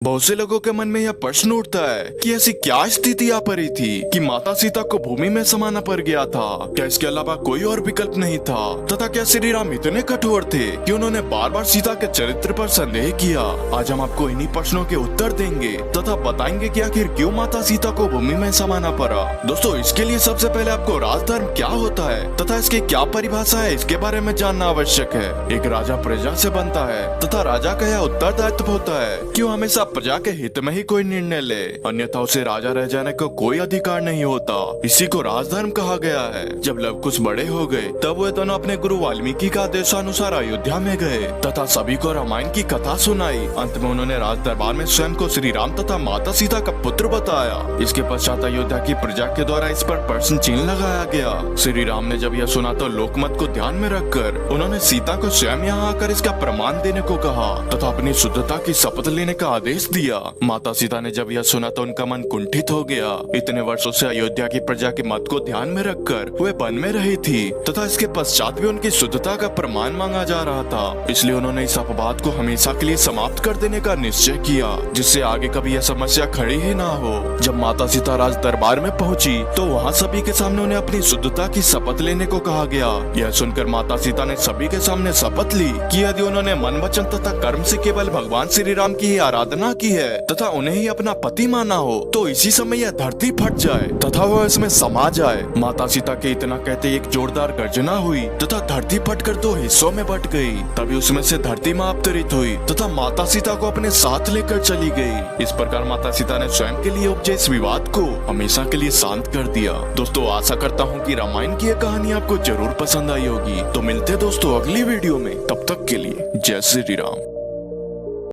बहुत से लोगों के मन में यह प्रश्न उठता है कि ऐसी क्या स्थिति आ पड़ी थी कि माता सीता को भूमि में समाना पड़ गया था। क्या इसके अलावा कोई और विकल्प नहीं था तथा क्या श्री राम इतने कठोर थे कि उन्होंने बार बार सीता के चरित्र पर संदेह किया। आज हम आपको इन्हीं प्रश्नों के उत्तर देंगे तथा बताएंगे कि आखिर क्यों माता सीता को भूमि में समाना पड़ा। दोस्तों, इसके लिए सबसे पहले आपको राजधर्म क्या होता है तथा इसकी क्या परिभाषा है, इसके बारे में जानना आवश्यक है। एक राजा प्रजा से बनता है तथा राजा का यह उत्तरदायित्व होता है कि वो हमेशा प्रजा के हित में ही कोई निर्णय ले, अन्यथा उसे राजा रह जाने का कोई अधिकार नहीं होता। इसी को राजधर्म कहा गया है। जब लव कुश बड़े हो गए तब वे दोनों अपने गुरु वाल्मीकि का आदेशानुसार अयोध्या में गए तथा सभी को रामायण की कथा सुनाई। अंत में उन्होंने राज दरबार में स्वयं को श्री राम तथा माता सीता का पुत्र बताया। इसके पश्चात अयोध्या की प्रजा के द्वारा इस पर प्रश्न चिन्ह लगाया गया। श्री राम ने जब यह सुना तो लोकमत को ध्यान में रखकर उन्होंने सीता को स्वयं यहाँ आकर इसका प्रमाण देने को कहा तथा अपनी शुद्धता की शपथ लेने का आदेश दिया। माता सीता ने जब यह सुना तो उनका मन कुंठित हो गया। इतने वर्षों से अयोध्या की प्रजा के मत को ध्यान में रखकर वे वन में रही थी तथा इसके पश्चात भी उनकी शुद्धता का प्रमाण मांगा जा रहा था। इसलिए उन्होंने इस अपवाद को हमेशा के लिए समाप्त कर देने का निश्चय किया, जिससे आगे कभी यह समस्या खड़ी ही ना हो। जब माता सीता राज दरबार में पहुंची तो वहां सभी के सामने उन्हें अपनी शुद्धता की शपथ लेने को कहा गया। यह सुनकर माता सीता ने सभी के सामने शपथ ली कि यदि उन्होंने मन वचन तथा कर्म से केवल भगवान श्री राम की ही आराधना की है तथा उन्हें ही अपना पति माना हो तो इसी समय यह धरती फट जाए तथा वह इसमें समा जाए। माता सीता के इतना कहते एक जोरदार गर्जना हुई तथा धरती फटकर दो हिस्सों में बट गई। तभी उसमें से धरती मां अवतरित हुई तथा माता सीता को अपने साथ लेकर चली गई। इस प्रकार माता सीता ने स्वयं के लिए उपजे इस विवाद को हमेशा के लिए शांत कर दिया। दोस्तों, आशा करता हूँ कि रामायण की यह कहानी आपको जरूर पसंद आई होगी। तो मिलते दोस्तों अगली वीडियो में, तब तक के लिए जय श्री राम।